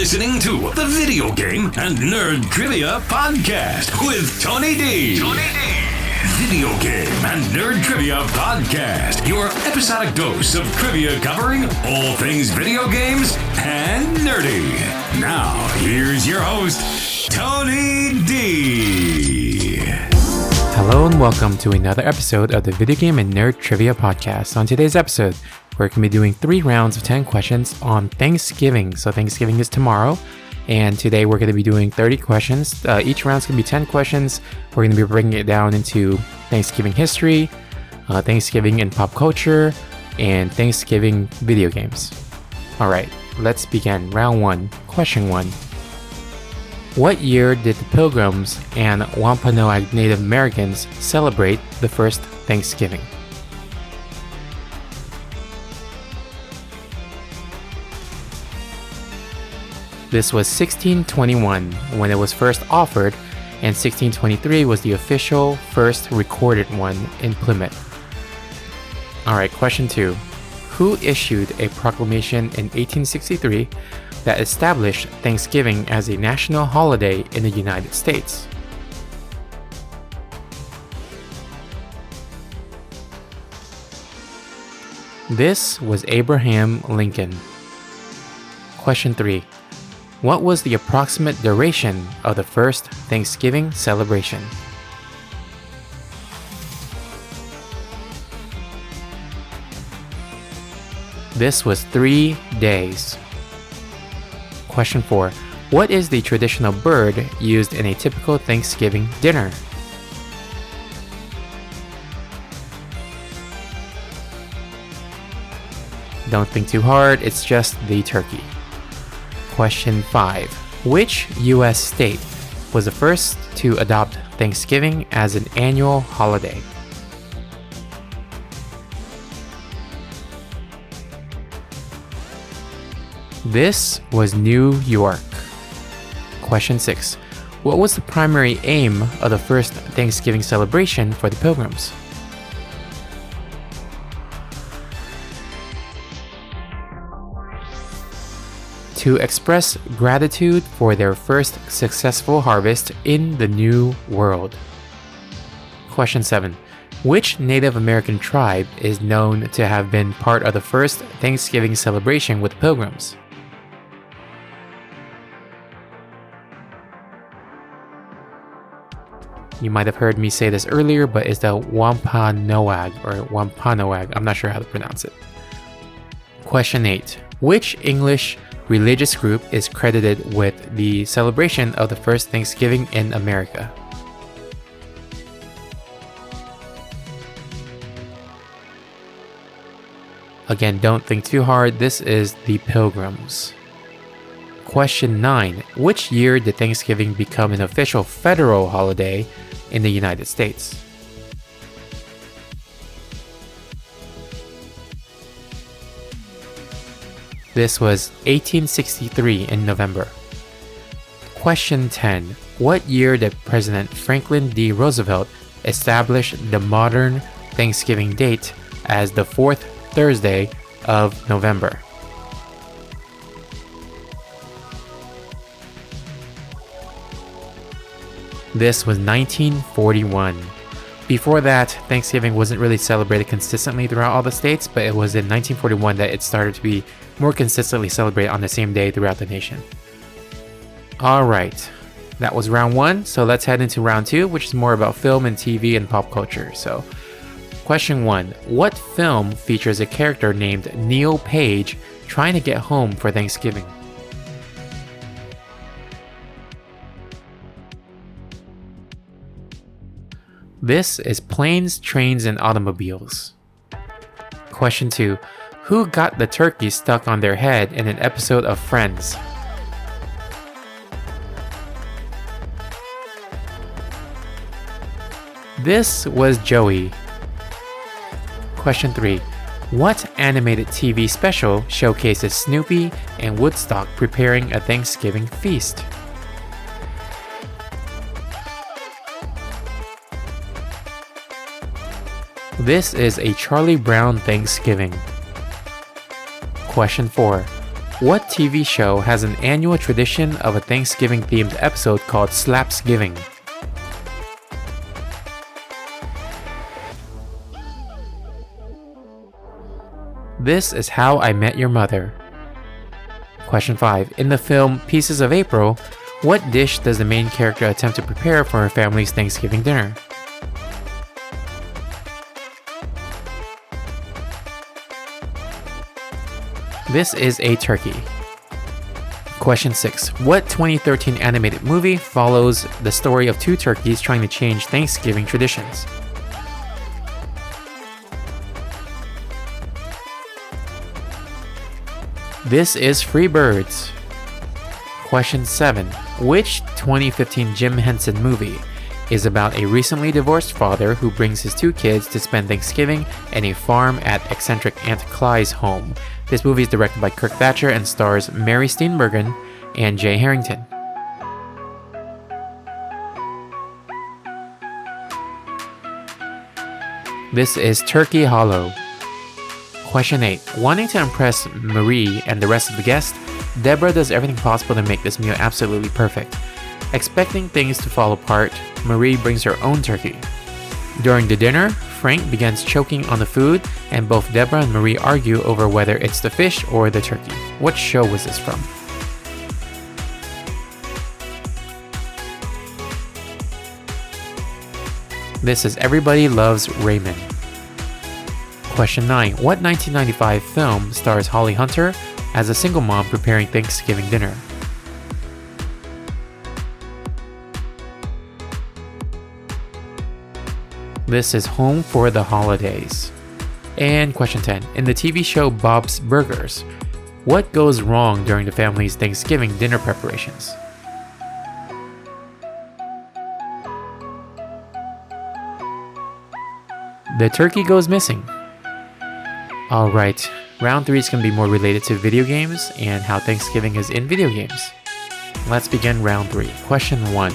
listening to the Video Game and Nerd Trivia Podcast with Tony D. Video Game and Nerd Trivia Podcast, your episodic dose of trivia covering all things video games and nerdy. Now, here's your host, Tony D. Hello and welcome to another episode of the Video Game and Nerd Trivia Podcast. On today's episode, we're going to be doing 3 rounds of 10 questions on Thanksgiving. So Thanksgiving is tomorrow, and today we're going to be doing 30 questions. Each round's going to be 10 questions. We're going to be breaking it down into Thanksgiving history, Thanksgiving in pop culture, and Thanksgiving video games. Alright, let's begin. Round 1. Question 1. What year did the Pilgrims and Wampanoag Native Americans celebrate the first Thanksgiving? This was 1621 when it was first offered, and 1623 was the official first recorded one in Plymouth. Alright, question 2. Who issued a proclamation in 1863 that established Thanksgiving as a national holiday in the United States? This was Abraham Lincoln. Question 3. What was the approximate duration of the first Thanksgiving celebration? This was 3 days. Question 4. What is the traditional bird used in a typical Thanksgiving dinner? Don't think too hard, it's just the turkey. Question 5. Which U.S. state was the first to adopt Thanksgiving as an annual holiday? This was New York. Question 6. What was the primary aim of the first Thanksgiving celebration for the Pilgrims? To express gratitude for their first successful harvest in the New World. Question 7. Which Native American tribe is known to have been part of the first Thanksgiving celebration with Pilgrims? You might have heard me say this earlier, but it's the Wampanoag or Wampanoag. I'm not sure how to pronounce it. Question 8. Which English religious group is credited with the celebration of the first Thanksgiving in America? Again, don't think too hard. This is the Pilgrims. Question 9. Which year did Thanksgiving become an official federal holiday in the United States? This was 1863 in November. Question 10. What year did President Franklin D. Roosevelt establish the modern Thanksgiving date as the 4th Thursday of November? This was 1941. Before that, Thanksgiving wasn't really celebrated consistently throughout all the states, but it was in 1941 that it started to be more consistently celebrated on the same day throughout the nation. Alright, that was round 1, so let's head into round 2, which is more about film and TV and pop culture. So, question 1. What film features a character named Neil Page trying to get home for Thanksgiving? This is Planes, Trains, and Automobiles. Question 2. Who got the turkey stuck on their head in an episode of Friends? This was Joey. Question 3. What animated TV special showcases Snoopy and Woodstock preparing a Thanksgiving feast? This is a Charlie Brown Thanksgiving. Question 4. What TV show has an annual tradition of a Thanksgiving-themed episode called Slapsgiving? This is How I Met Your Mother. Question 5. In the film Pieces of April, what dish does the main character attempt to prepare for her family's Thanksgiving dinner? This is a turkey. Question 6. What 2013 animated movie follows the story of two turkeys trying to change Thanksgiving traditions? This is Free Birds. Question 7. Which 2015 Jim Henson movie is about a recently divorced father who brings his two kids to spend Thanksgiving in a farm at eccentric Aunt Cly's home? This movie is directed by Kirk Thatcher and stars Mary Steenburgen and Jay Harrington. This is Turkey Hollow. Question 8. Wanting to impress Marie and the rest of the guests, Deborah does everything possible to make this meal absolutely perfect. Expecting things to fall apart, Marie brings her own turkey. During the dinner, Frank begins choking on the food, and both Deborah and Marie argue over whether it's the fish or the turkey. What show was this from? This is Everybody Loves Raymond. Question 9. What 1995 film stars Holly Hunter as a single mom preparing Thanksgiving dinner? This is Home for the Holidays. And question 10. In the TV show Bob's Burgers, what goes wrong during the family's Thanksgiving dinner preparations? The turkey goes missing. Alright, round 3 is going to be more related to video games and how Thanksgiving is in video games. Let's begin round 3. Question 1.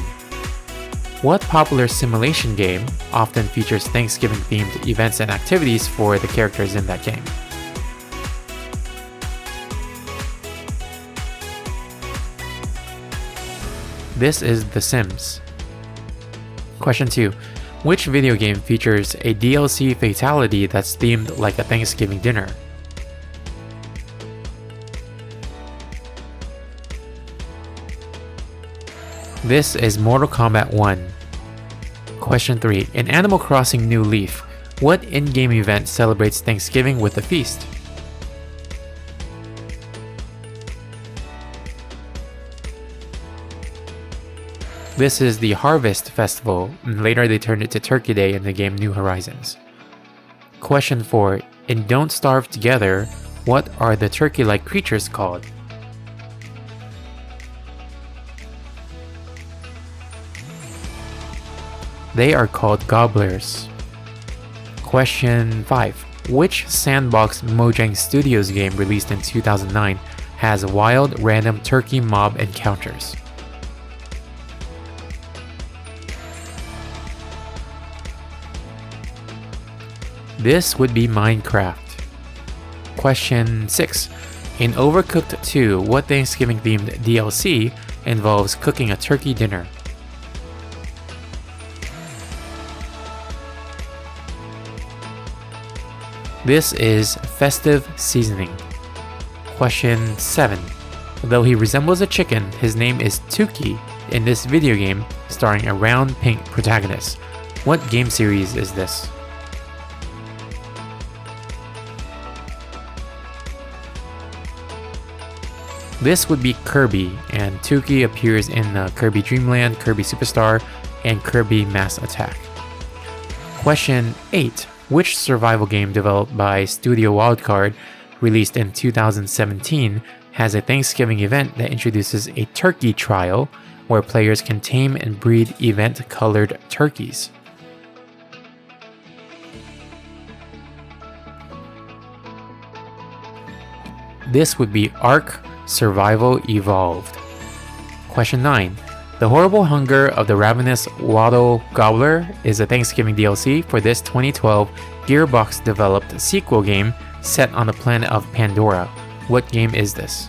What popular simulation game often features Thanksgiving-themed events and activities for the characters in that game? This is The Sims. Question 2. Which video game features a DLC fatality that's themed like a Thanksgiving dinner? This is Mortal Kombat 1. Question 3. In Animal Crossing New Leaf, what in-game event celebrates Thanksgiving with a feast? This is the Harvest Festival, and later they turned it to Turkey Day in the game New Horizons. Question 4. In Don't Starve Together, what are the turkey-like creatures called? They are called gobblers. Question 5. Which Sandbox Mojang Studios game released in 2009 has wild random turkey mob encounters? This would be Minecraft. Question 6. In Overcooked 2, what Thanksgiving-themed DLC involves cooking a turkey dinner? This is Festive Seasoning. Question 7. Though he resembles a chicken, his name is Tuki in this video game starring a round pink protagonist. What game series is this? This would be Kirby, and Tuki appears in Kirby Dream Land, Kirby Superstar, and Kirby Mass Attack. Question 8. Which survival game developed by Studio Wildcard, released in 2017, has a Thanksgiving event that introduces a turkey trial where players can tame and breed event-colored turkeys? This would be Ark Survival Evolved. Question 9. The Horrible Hunger of the Ravenous Wattle Gobbler is a Thanksgiving DLC for this 2012 Gearbox-developed sequel game set on the planet of Pandora. What game is this?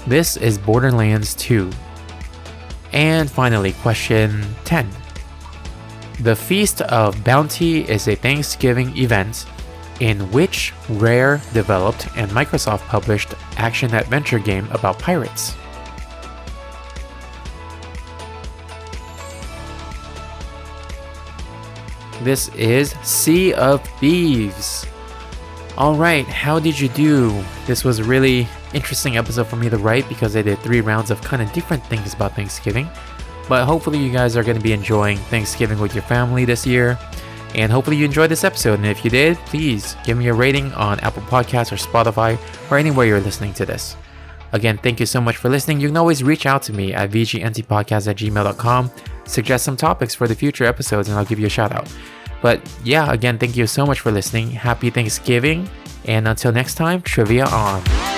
This is Borderlands 2. And finally, question 10. The Feast of Bounty is a Thanksgiving event in which Rare developed and Microsoft published action-adventure game about pirates? This is Sea of Thieves. Alright, how did you do? This was a really interesting episode for me to write because I did 3 rounds of kind of different things about Thanksgiving. But hopefully you guys are going to be enjoying Thanksgiving with your family this year. And hopefully you enjoyed this episode. And if you did, please give me a rating on Apple Podcasts or Spotify or anywhere you're listening to this. Again, thank you so much for listening. You can always reach out to me at vgntpodcast@gmail.com. Suggest some topics for the future episodes and I'll give you a shout out. But yeah, again, thank you so much for listening. Happy Thanksgiving. And until next time, trivia on.